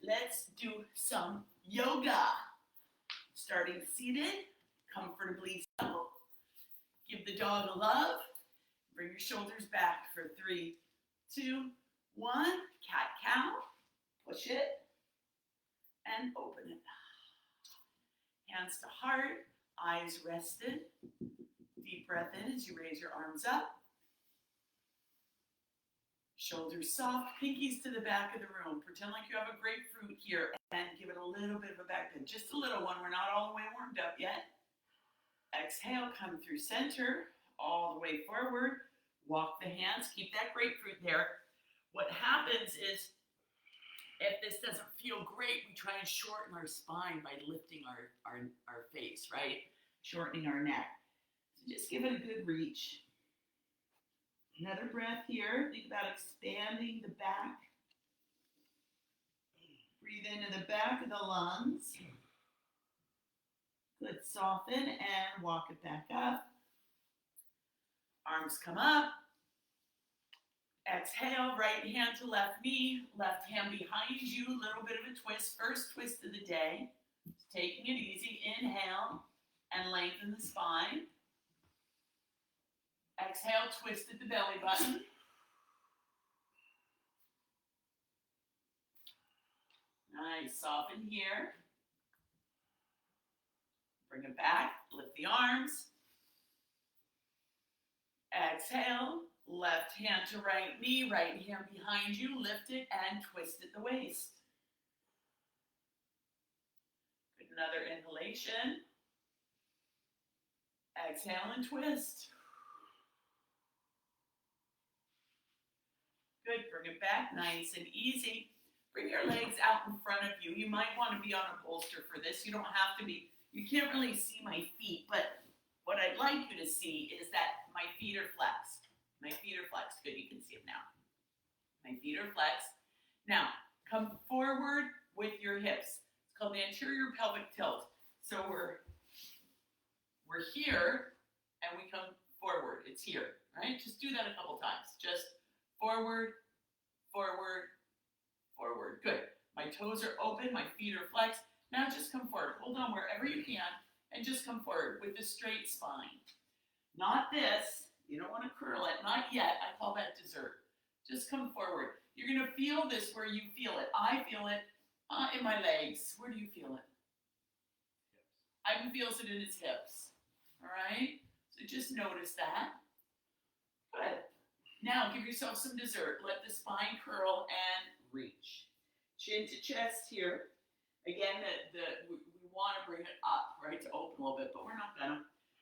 let's do some yoga. Starting seated, comfortably so. Give the dog a love. Bring your shoulders back for 3, 2, 1. Cat-cow. Push it and open it. Hands to heart, eyes rested. Deep breath in as you raise your arms up. Shoulders soft, pinkies to the back of the room. Pretend like you have a grapefruit here and give it a little bit of a back bend. Just a little one. We're not all the way warmed up yet. Exhale, come through center, all the way forward. Walk the hands. Keep that grapefruit there. What happens is, if this doesn't feel great, we try and shorten our spine by lifting our face, right? Shortening our neck. So just give it a good reach. Another breath here. Think about expanding the back. Breathe into the back of the lungs. Good. Soften and walk it back up. Arms come up. Exhale, right hand to left knee, left hand behind you, a little bit of a twist. First twist of the day. Taking it easy. Inhale and lengthen the spine. Exhale, twist at the belly button. Nice, soften here. Bring it back, lift the arms. Exhale, left hand to right knee, right hand behind you, lift it and twist at the waist. Good, another inhalation. Exhale and twist. Good, bring it back, nice and easy. Bring your legs out in front of you. You might want to be on a bolster for this. You don't have to be. You can't really see my feet, but what I'd like you to see is that my feet are flexed. My feet are flexed. Good, you can see them now. My feet are flexed. Now, come forward with your hips. It's called the anterior pelvic tilt. So we're here, and we come forward. It's here, right? Just do that a couple times. Just forward, forward, forward. Good. My toes are open. My feet are flexed. Now just come forward. Hold on wherever you can and just come forward with a straight spine. Not this. You don't want to curl it. Not yet. I call that dessert. Just come forward. You're going to feel this where you feel it. I feel it in my legs. Where do you feel it? Hips. Ivan feels it in his hips. All right? So just notice that. Good. Now give yourself some dessert. Let the spine curl and reach. Chin to chest here. Again, we want to bring it up, right, to open a little bit, but we're not gonna.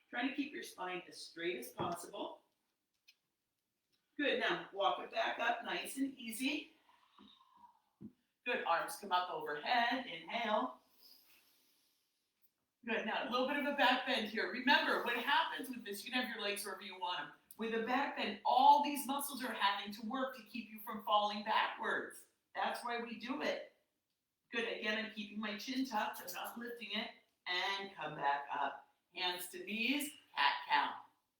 Trying to keep your spine as straight as possible. Good, now walk it back up nice and easy. Good, arms come up overhead, inhale. Good, now a little bit of a back bend here. Remember, what happens with this, you can have your legs wherever you want them. With a back bend, all these muscles are having to work to keep you from falling backwards. That's why we do it. Good, again, I'm keeping my chin tucked, I'm not lifting it, and come back up. Hands to knees, cat-cow.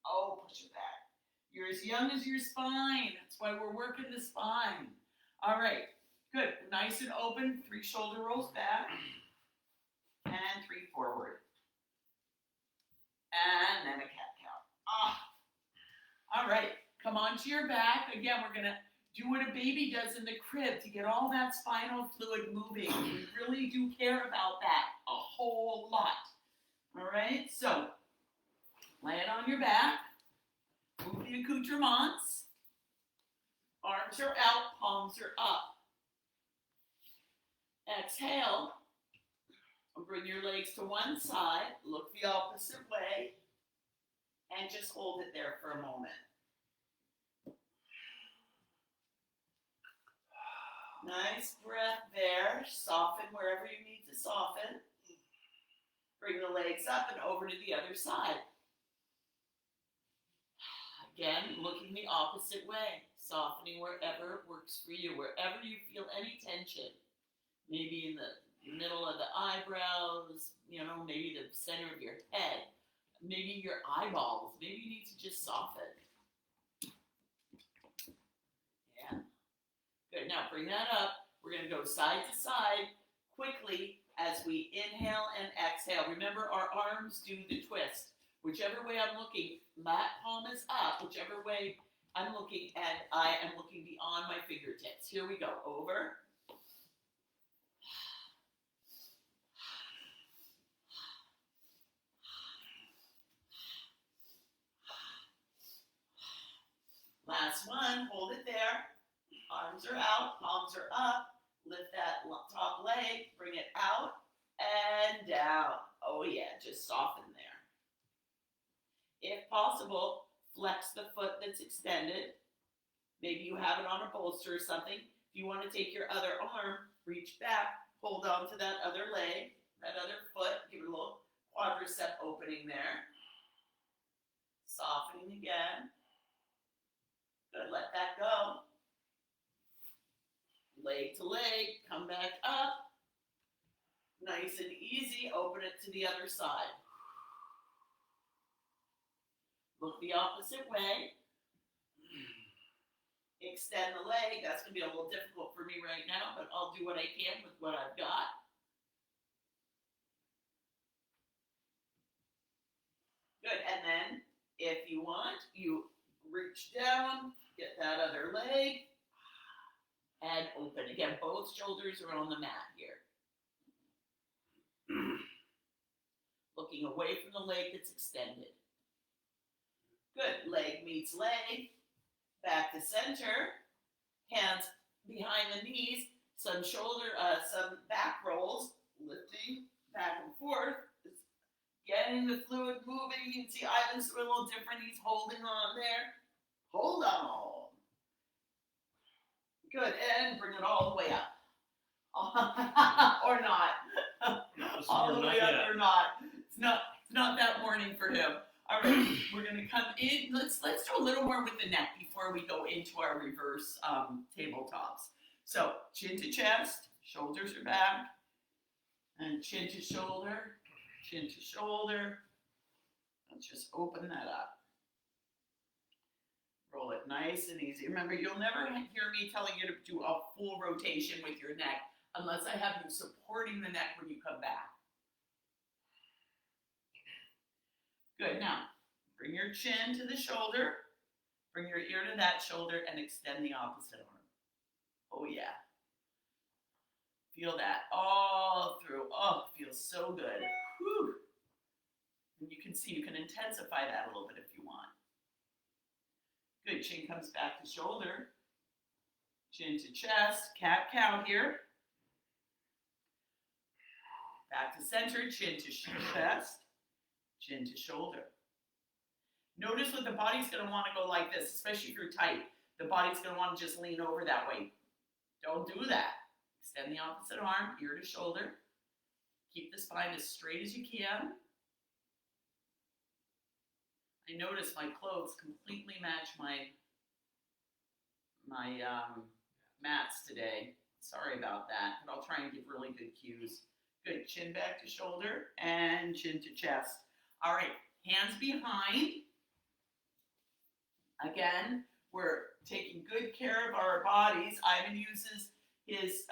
Oh, push it back. You're as young as your spine. That's why we're working the spine. All right, good, nice and open, 3 shoulder rolls back, and 3 forward. And then a cat-cow. All right, come onto your back. Again, we're gonna do what a baby does in the crib to get all that spinal fluid moving. We really do care about that a whole lot. All right, so lay it on your back. Move the accoutrements. Arms are out, palms are up. Exhale. Bring your legs to one side. Look the opposite way. And just hold it there for a moment. Nice breath there. Soften wherever you need to soften. Bring the legs up and over to the other side. Again, looking the opposite way. Softening wherever works for you. Wherever you feel any tension. Maybe in the middle of the eyebrows. Maybe the center of your head. Maybe your eyeballs. Maybe you need to just soften. Yeah. Good. Now bring that up. We're going to go side to side quickly as we inhale and exhale. Remember, our arms do the twist. Whichever way I'm looking, mat palm is up. Whichever way I'm looking, and I am looking beyond my fingertips. Here we go. Over. Last one. Hold it there. Arms are out. Palms are up. Lift that top leg. Bring it out and down. Oh yeah, just soften there. If possible, flex the foot that's extended. Maybe you have it on a bolster or something. If you want to take your other arm, reach back, hold on to that other leg, that other foot, give it a little quadricep opening there. Softening again. Good, let that go. Leg to leg, come back up. Nice and easy, open it to the other side. Look the opposite way. Extend the leg. That's going to be a little difficult for me right now, but I'll do what I can with what I've got. Good, and then if you want, you reach down, get that other leg, and open. Again, both shoulders are on the mat here. Looking away from the leg that's extended. Good, leg meets leg, back to center, hands behind the knees, some back rolls, lifting back and forth, getting the fluid moving. You can see Ivan's a little different, he's holding on there. Hold on. Good, and bring it all the way up. Or not. All the way up or not. It's not that morning for him. All right, we're going to come in. Let's do a little more with the neck before we go into our reverse tabletops. So chin to chest, shoulders are back, and chin to shoulder, chin to shoulder. Let's just open that up. Roll it nice and easy. Remember, you'll never hear me telling you to do a full rotation with your neck unless I have you supporting the neck when you come back. Good, now, bring your chin to the shoulder, bring your ear to that shoulder, and extend the opposite arm. Oh yeah. Feel that all through. Oh, it feels so good. Whew. And you can see, you can intensify that a little bit if you want. Good, chin comes back to shoulder, chin to chest, cat-cow here. Back to center, chin to chest. Chin to shoulder. Notice what the body's going to want to go like this, especially if you're tight. The body's going to want to just lean over that way. Don't do that. Extend the opposite arm, ear to shoulder. Keep the spine as straight as you can. I notice my clothes completely match my mats today. Sorry about that, but I'll try and give really good cues. Good, chin back to shoulder and chin to chest. All right, hands behind. Again, we're taking good care of our bodies. Ivan uses his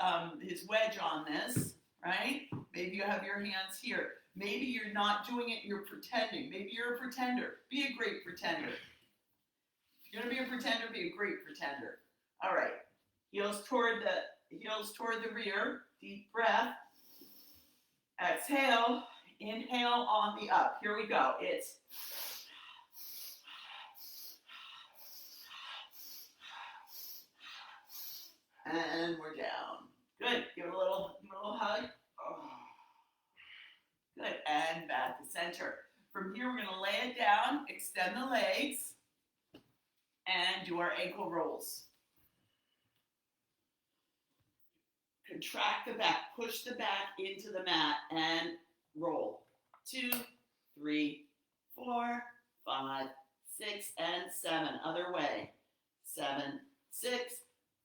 wedge on this, right? Maybe you have your hands here. Maybe you're not doing it, you're pretending. Maybe you're a pretender. Be a great pretender. If you're going to be a pretender, be a great pretender. All right, heels toward the rear. Deep breath. Exhale. Inhale on the up. Here we go. It's and we're down. Good. Give it a little hug. Oh. Good. And back to center. From here, we're going to lay it down, extend the legs, and do our ankle rolls. Contract the back, push the back into the mat, and roll. 2, 3, 4, 5, 6, and 7. Other way. 7, 6,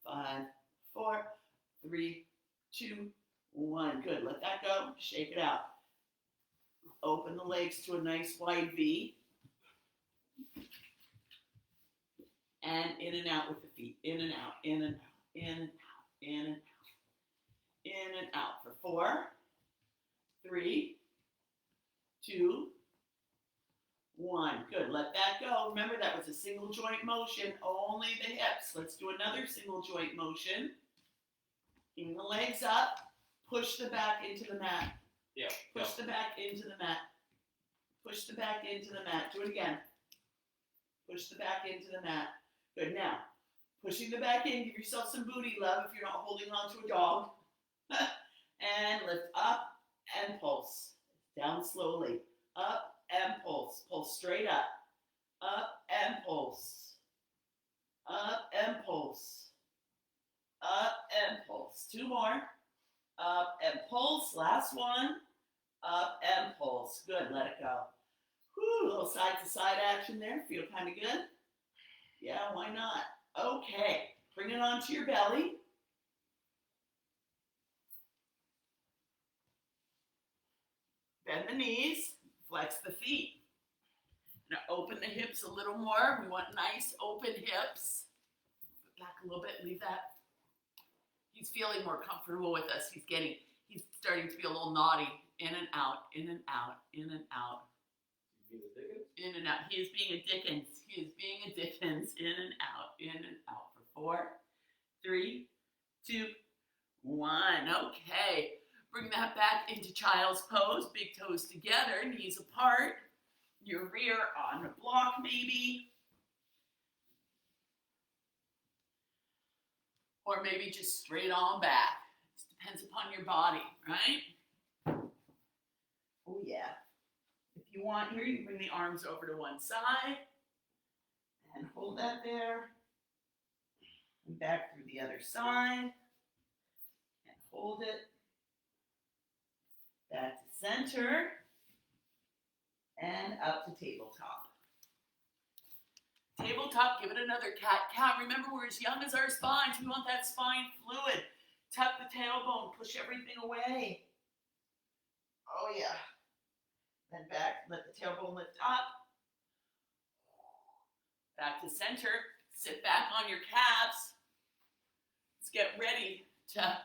5, 4, 3, 2, 1. Good. Let that go. Shake it out. Open the legs to a nice wide V. And in and out with the feet. In and out. In and out. In and out. In and out. in and out for 4, 3, 2, 1. Good, let that go. Remember, that was a single joint motion, only the hips. Let's do another single joint motion. Bring the legs up, push the back into the mat. Yeah. Push the back into the mat. Push the back into the mat. Do it again. Push the back into the mat. Good, now, pushing the back in, give yourself some booty love if you're not holding on to a dog. And lift up and pulse. Down slowly. Up and pulse. Pulse straight up. Up and pulse. Up and pulse. Up and pulse. 2 more. Up and pulse. Last one. Up and pulse. Good. Let it go. Whew, a little side to side action there. Feel kind of good? Yeah, why not? Okay. Bring it onto your belly. Bend the knees. Flex the feet. Now open the hips a little more. We want nice open hips. Back a little bit. Leave that. He's feeling more comfortable with us. He's starting to be a little naughty. In and out, in and out, in and out. In and out. He is being a Dickens. He is being a Dickens. In and out, in and out for 4, 3, 2, 1. Okay. Bring that back into child's pose. Big toes together, knees apart. Your rear on a block maybe. Or maybe just straight on back. It depends upon your body, right? Oh yeah. If you want here, you can bring the arms over to one side and hold that there. And back through the other side and hold it. Back to center and up to tabletop. Tabletop, give it another cat-cow. Remember, we're as young as our spines. We want that spine fluid. Tuck the tailbone, push everything away. Oh yeah. Then back, let the tailbone lift up. Back to center. Sit back on your calves. Let's get ready to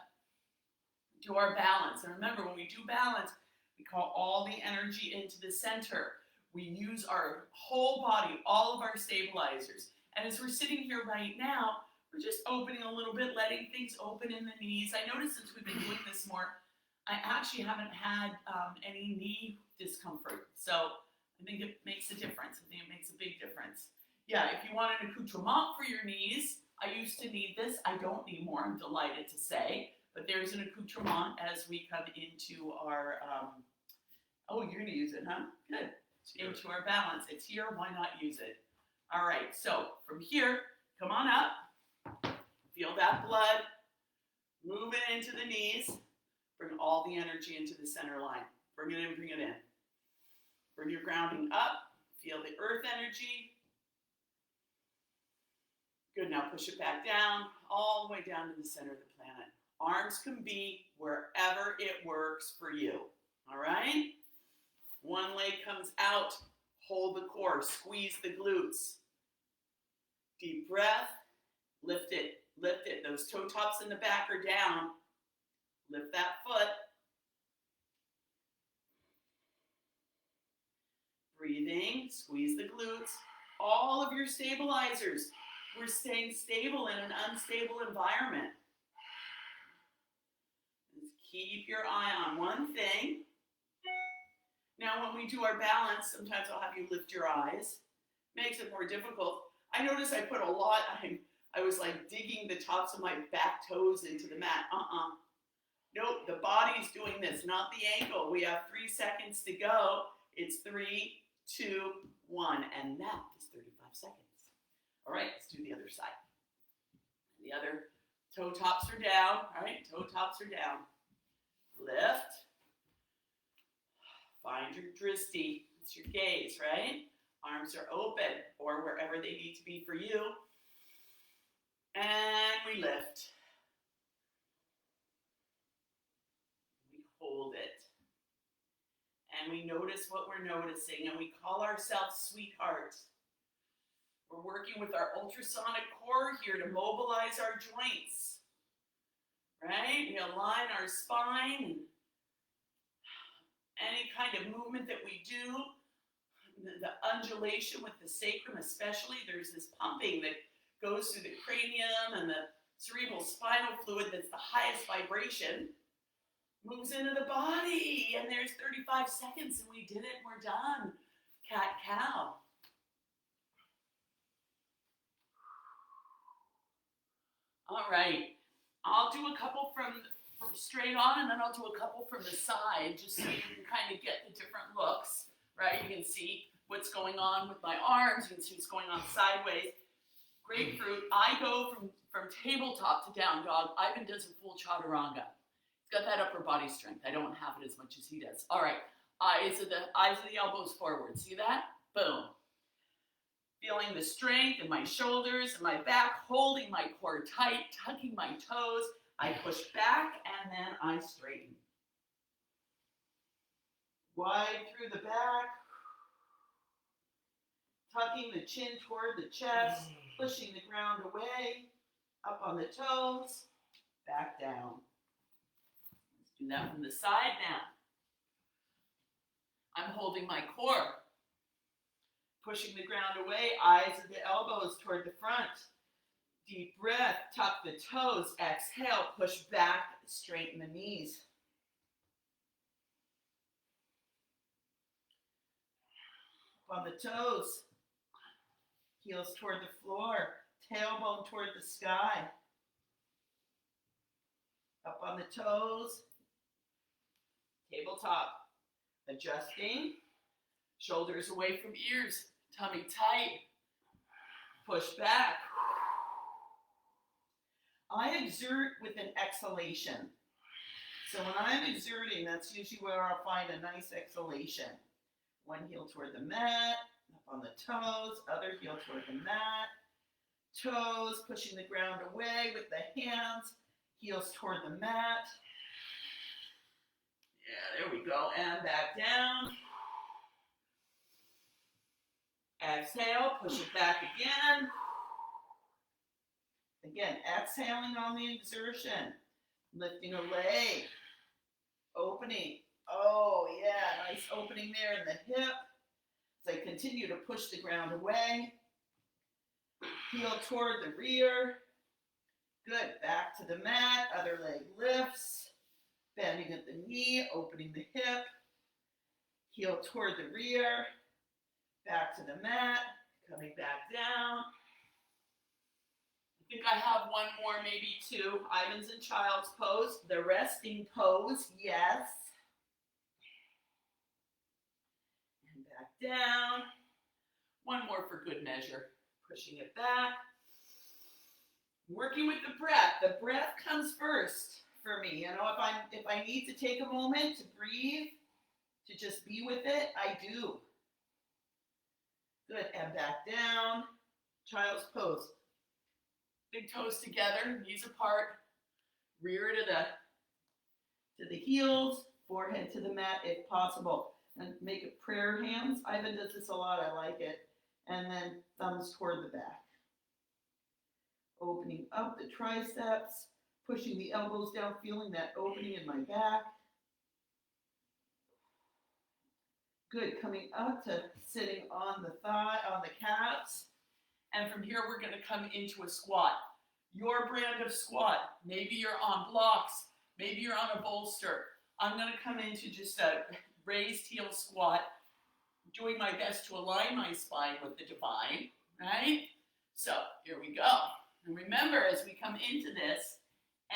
do our balance. And remember, when we do balance, we call all the energy into the center. We use our whole body, all of our stabilizers. And as we're sitting here right now, we're just opening a little bit, letting things open in the knees. I noticed since we've been doing this more, I actually haven't had any knee discomfort. So I think it makes a difference. I think it makes a big difference. Yeah, if you want an accoutrement for your knees, I used to need this. I don't need more, I'm delighted to say. But there's an accoutrement as we come into our, oh, you're gonna use it, huh? Good. Into our balance. It's here, why not use it? All right, so from here, come on up. Feel that blood. Move it into the knees. Bring all the energy into the center line. Bring it in, bring it in. Bring your grounding up. Feel the earth energy. Good, now push it back down, all the way down to the center of the planet. Arms can be wherever it works for you, all right? One leg comes out, hold the core, squeeze the glutes. Deep breath, lift it, lift it. Those toe tops in the back are down. Lift that foot. Breathing, squeeze the glutes. All of your stabilizers. We're staying stable in an unstable environment. Just keep your eye on one thing. Now, when we do our balance, sometimes I'll have you lift your eyes. Makes it more difficult. I notice I put a lot, I was like digging the tops of my back toes into the mat. Nope, the body's doing this, not the ankle. We have 3 seconds to go. It's 3, 2, 1, and that is 35 seconds. All right, let's do the other side. The other toe tops are down. All right, toe tops are down. Lift. Find your drishti. It's your gaze, right? Arms are open or wherever they need to be for you. And we lift. We hold it. And we notice what we're noticing, and we call ourselves sweetheart. We're working with our ultrasonic core here to mobilize our joints. right? We align our spine. Any kind of movement that we do, the undulation with the sacrum especially, there's this pumping that goes through the cranium and the cerebral spinal fluid that's the highest vibration, moves into the body, and there's 35 seconds and we did it, we're done. Cat-cow. All right, I'll do a couple from straight on, and then I'll do a couple from the side, just so you can kind of get the different looks, right? You can see what's going on with my arms, you can see what's going on sideways. Grapefruit, I go from tabletop to down dog. Ivan does a full chaturanga. He's got that upper body strength. I don't have it as much as he does. All right, eyes of the elbows forward. See that? Boom. Feeling the strength in my shoulders and my back, holding my core tight, tucking my toes. I push back and then I straighten. Wide through the back, tucking the chin toward the chest, pushing the ground away, up on the toes, back down. Let's do that from the side now. I'm holding my core, pushing the ground away, eyes of the elbows toward the front. Deep breath, tuck the toes, exhale, push back, straighten the knees. Up on the toes, heels toward the floor, tailbone toward the sky. Up on the toes, tabletop, adjusting, shoulders away from ears, tummy tight, push back. I exert with an exhalation. So when I'm exerting, that's usually where I'll find a nice exhalation. One heel toward the mat, up on the toes, other heel toward the mat, toes pushing the ground away with the hands, heels toward the mat. Yeah, there we go, and back down. Exhale, push it back again. Again, exhaling on the exertion, lifting a leg, opening. Oh yeah, nice opening there in the hip. As I continue to push the ground away. Heel toward the rear. Good, back to the mat, other leg lifts. Bending at the knee, opening the hip. Heel toward the rear. Back to the mat, coming back down. I think I have one more, maybe two. Ivan's in child's pose, the resting pose, yes. And back down. One more for good measure. Pushing it back. Working with the breath. The breath comes first for me. You know, if I need to take a moment to breathe, to just be with it, I do. Good, and back down. Child's pose. Big toes together, knees apart, rear to the heels, forehead to the mat if possible. And make it prayer hands. Ivan does this a lot, I like it. And then thumbs toward the back. Opening up the triceps, pushing the elbows down, feeling that opening in my back. Good, coming up to sitting on the thigh, on the calves. And from here, we're going to come into a squat. Your brand of squat. Maybe you're on blocks. Maybe you're on a bolster. I'm going to come into just a raised heel squat, doing my best to align my spine with the divine, right? So here we go. And remember, as we come into this,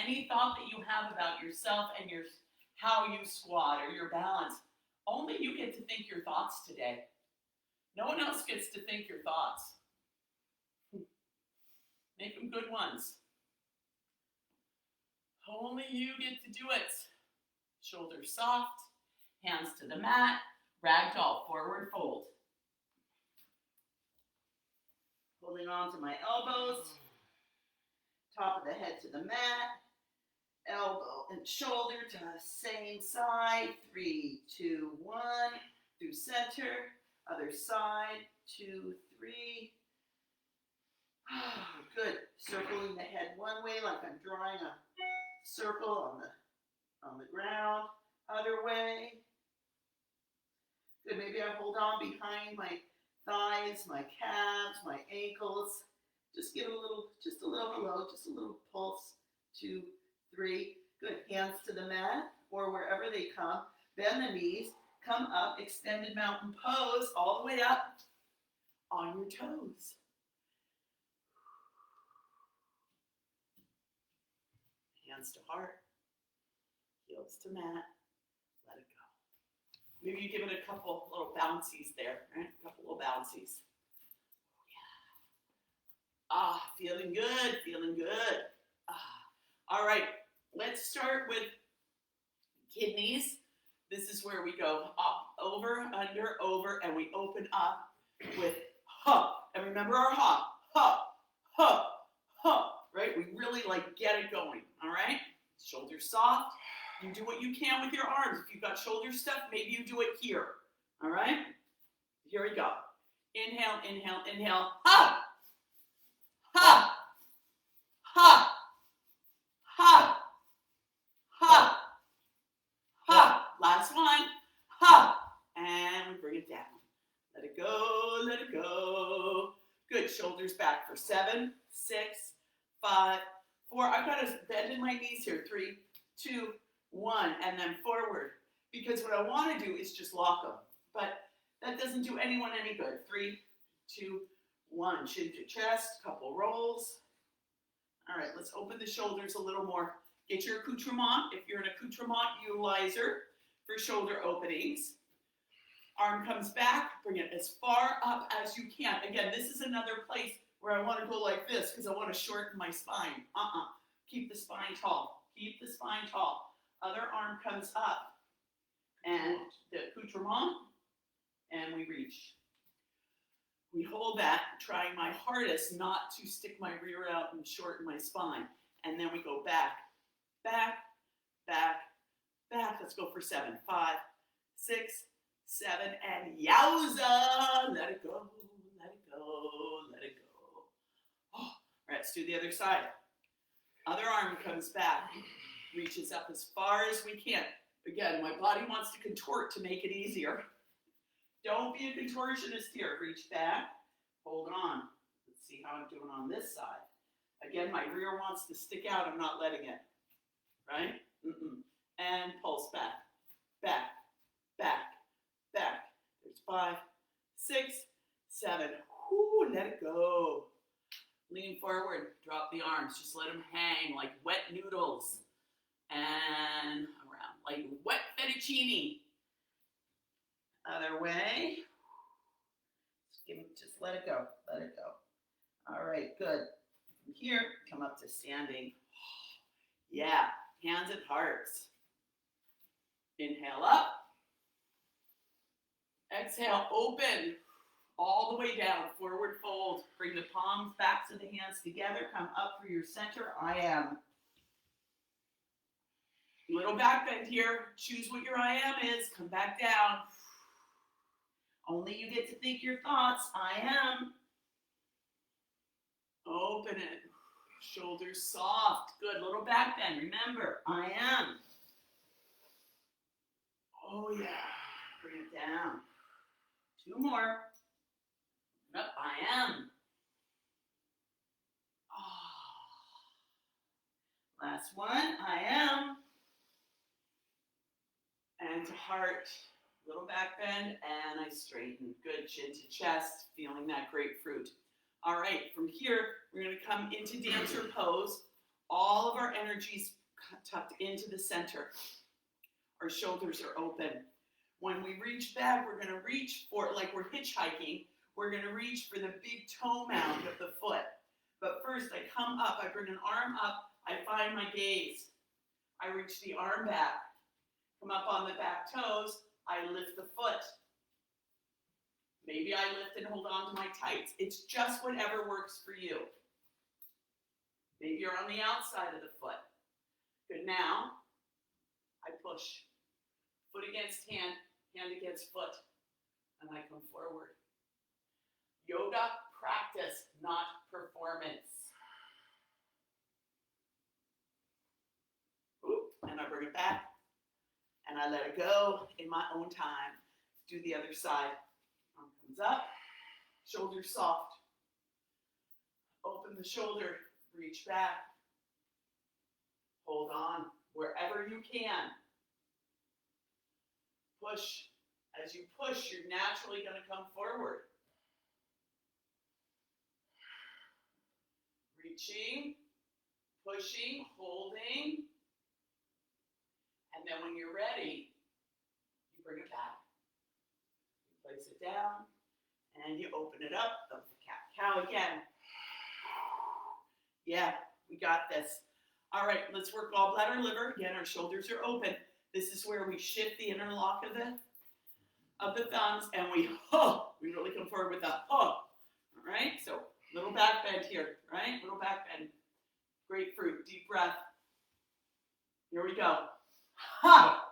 any thought that you have about yourself and how you squat or your balance, only you get to think your thoughts today. No one else gets to think your thoughts. Make them good ones. Only you get to do it. Shoulders soft, hands to the mat, ragdoll, forward fold. Holding on to my elbows, top of the head to the mat, elbow and shoulder to the same side. 3, 2, 1, through center, other side, 2, 3. Good. Circling the head one way like I'm drawing a circle on the ground. Other way. Good. Maybe I hold on behind my thighs, my calves, my ankles. Just give it just a little hello, just a little pulse. 2, 3. Good. Hands to the mat or wherever they come. Bend the knees. Come up. Extended mountain pose all the way up on your toes. Hands to heart. Heels to mat. Let it go. Maybe you give it a couple little bouncies there, right? A couple little bouncies. Ah, feeling good, feeling good. All right, let's start with kidneys. This is where we go up, over, under, over, and we open up with hop. And remember our hop, hop, hop, hop, right? We really like get it going, all right? Shoulders soft. You do what you can with your arms. If you've got shoulder stuff, maybe you do it here, all right? Here we go. Inhale, inhale, inhale, hop. Ha! Ha! Ha! Ha! Ha! Last one. Ha! And we bring it down. Let it go, let it go. Good. Shoulders back for 7, 6, 5, 4. I've got to bend in my knees here. 3, 2, 1. And then forward. Because what I want to do is just lock them. But that doesn't do anyone any good. 3, 2, 1. Chin to chest. Couple rolls. All right. Let's open the shoulders a little more. Get your accoutrement. If you're an accoutrement utilizer for shoulder openings. Arm comes back. Bring it as far up as you can. Again, this is another place where I want to go like this because I want to shorten my spine. Keep the spine tall. Keep the spine tall. Other arm comes up. And the accoutrement. And we reach. We hold that, trying my hardest not to stick my rear out and shorten my spine. And then we go back, back, back, back. Let's go for 7, 5, 6, 7, and yowza! Let it go, let it go, let it go. Oh, all right, let's do the other side. Other arm comes back, reaches up as far as we can. Again, my body wants to contort to make it easier. Don't be a contortionist here. Reach back, hold on. Let's see how I'm doing on this side. Again, my rear wants to stick out. I'm not letting it, right? And pulse back, back, back, back. There's 5, 6, 7. Whoo, let it go. Lean forward, drop the arms. Just let them hang like wet noodles. And around like wet fettuccine. Other way. Just let it go, let it go. All right, good. From here, come up to standing. Yeah, hands at hearts. Inhale up. Exhale, open all the way down, forward fold. Bring the palms back to the hands together. Come up for your center. I am. Little back bend here. Choose what your I am is. Come back down. Only you get to think your thoughts. I am. Open it. Shoulders soft. Good. Little back bend. Remember, I am. Oh, yeah. Bring it down. 2 more. Up, I am. Oh. Last one. I am. And to heart. Little back bend, and I straighten. Good, chin to chest, feeling that grapefruit. All right, from here, we're going to come into dancer pose. All of our energies tucked into the center. Our shoulders are open. When we reach back, we're going to reach for, like we're hitchhiking, we're going to reach for the big toe mound of the foot. But first, I come up, I bring an arm up, I find my gaze. I reach the arm back, come up on the back toes, I lift the foot. Maybe I lift and hold on to my tights. It's just whatever works for you. Maybe you're on the outside of the foot. Good, now, I push. Foot against hand, hand against foot, and I come forward. Yoga practice, not performance. then I bring it back, and I let it go in my own time. Do the other side. Arm comes up, shoulders soft. Open the shoulder, reach back. Hold on wherever you can. Push. As you push, you're naturally going to come forward. Reaching, pushing, holding. And then when you're ready, you bring it back. You place it down, and you open it up. Up the cat-cow again. Yeah, we got this. All right, let's work gallbladder, liver. Again, our shoulders are open. This is where we shift the interlock of the thumbs, and we really come forward with a all right? So little back bend here, right? Little back bend. Grapefruit, deep breath. Here we go. Ha!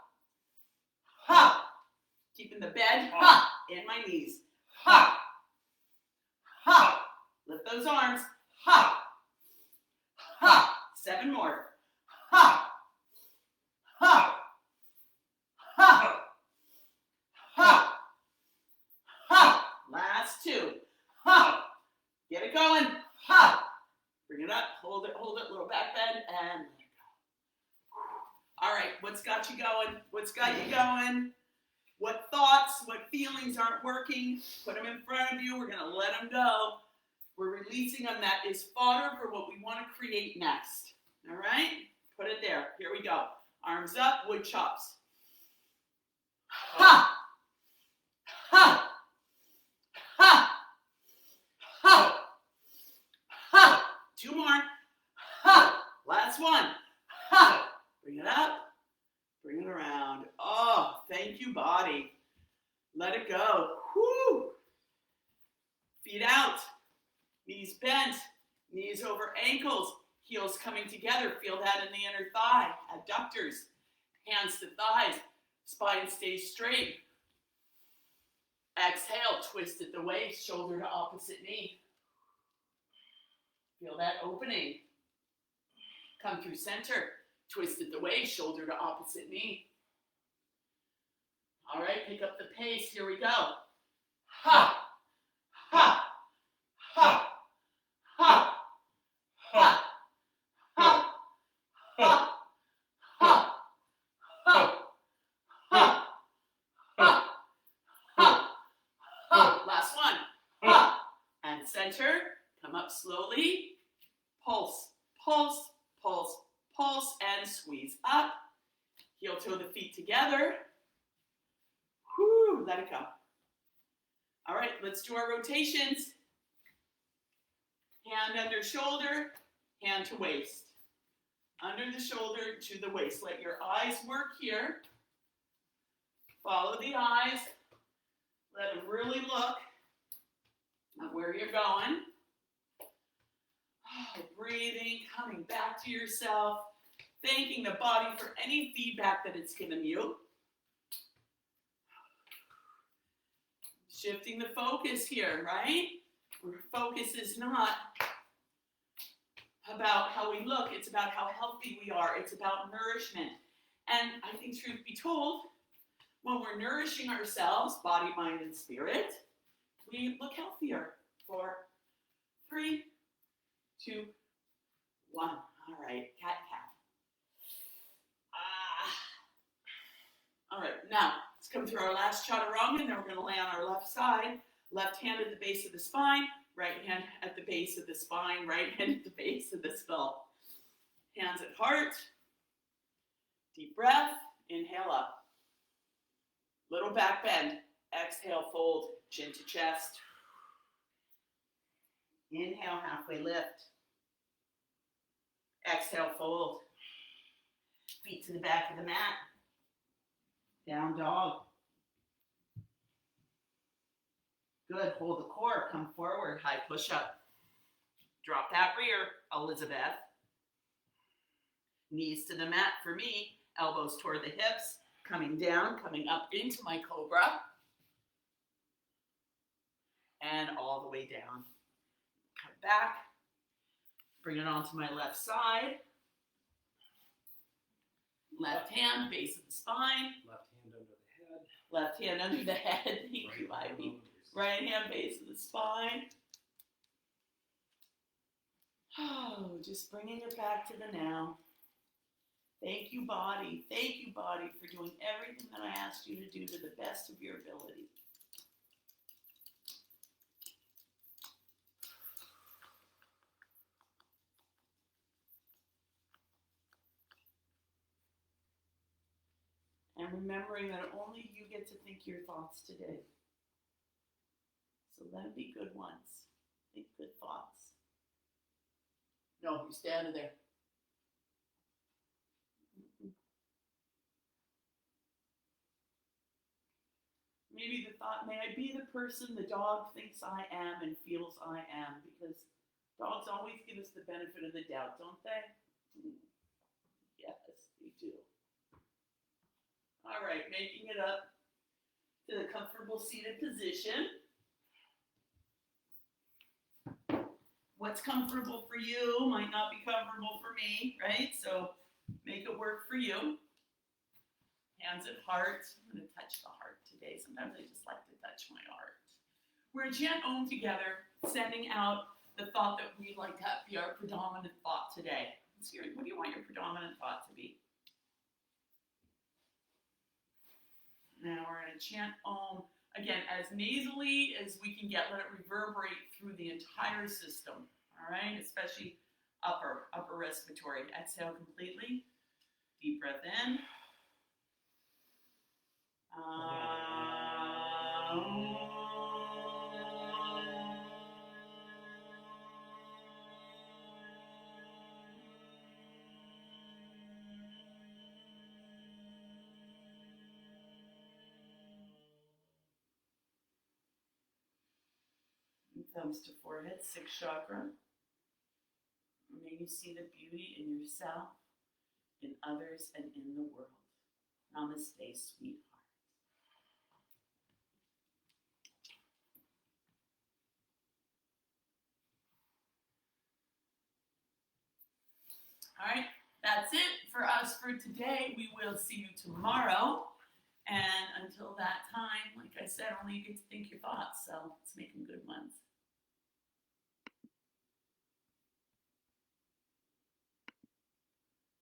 Ha! Keeping the bend, ha! In my knees. Ha! Ha! Lift those arms. Ha! Ha! 7 more. Ha! Ha! Ha! Ha! Ha! Last 2. Ha! Get it going. Ha! Bring it up. Hold it, little back bend, and let it go. All right, what's got you going? What's got you going? What thoughts, what feelings aren't working? Put them in front of you. We're going to let them go. We're releasing them. That is fodder for what we want to create next. All right? Put it there. Here we go. Arms up, wood chops. Ha! Ha! Ha! Ha! Ha! 2 more. Ha! Last one. Ha! Bring it up. Bring it around. Oh, thank you, body. Let it go. Whoo! Feet out. Knees bent. Knees over ankles. Heels coming together. Feel that in the inner thigh. Adductors. Hands to thighs. Spine stays straight. Exhale. Twist at the waist. Shoulder to opposite knee. Feel that opening. Come through center. Twist at the waist. Shoulder to opposite knee. All right. Pick up the pace. Here we go. Ha! Ha! Ha! Ha! Ha! Ha! Ha! Ha! Ha! Ha! Ha! Ha! Ha! Last one. Ha! And center. Come up slowly. Pulse, pulse, pulse, pulse, and squeeze up. Heel toe the feet together. Whoo, let it go. All right, let's do our rotations. Hand under shoulder, hand to waist. Under the shoulder to the waist. Let your eyes work here. Follow the eyes. Let them really look at where you're going. Oh, breathing, coming back to yourself. Thanking the body for any feedback that it's given you. Shifting the focus here, right? Where focus is not about how we look, it's about how healthy we are. It's about nourishment. And I think, truth be told, when we're nourishing ourselves, body, mind, and spirit, we look healthier. 4, 3, 2, 1. All right, cat-cow. All right, now let's come through our last chaturanga, and then we're going to lay on our left side. Left hand at the base of the spine, right hand at the base of the spine, right hand at the base of the skull. Hands at heart. Deep breath. Inhale up. Little back bend. Exhale, fold, chin to chest. Inhale, halfway lift. Exhale, fold. Feet to the back of the mat. Down dog. Good. Hold the core. Come forward. High push-up. Drop that rear, Elizabeth. Knees to the mat for me. Elbows toward the hips. Coming down, coming up into my cobra. And all the way down. Come back. Bring it onto my left side. Left hand, base of the spine. Left hand under the head. Left hand under the head. Thank you, Right Ivy. hand Right hand, base of the spine. Oh, just bringing it back to the now. Thank you, body. Thank you, body, for doing everything that I asked you to do to the best of your ability. And remembering that only you get to think your thoughts today. So let them be good ones. Think good thoughts. No, you stay out of there. Maybe the thought, may I be the person the dog thinks I am and feels I am, because dogs always give us the benefit of the doubt, don't they? Yes, they do. All right, making it up to the comfortable seated position. What's comfortable for you might not be comfortable for me, right? So make it work for you. Hands at heart. I'm going to touch the heart today. Sometimes I just like to touch my heart. We're going to chant Om together, sending out the thought that we'd like to be our predominant thought today. What do you want your predominant thought to be? Now we're going to chant Om, again, as nasally as we can get. Let it reverberate through the entire system, all right? Especially upper respiratory. Exhale completely. Deep breath in. Thumbs to forehead, sixth chakra. May you see the beauty in yourself, in others, and in the world. Namaste, sweetheart. All right, that's it for us for today. We will see you tomorrow. And until that time, like I said, only you get to think your thoughts, so let's make them good ones.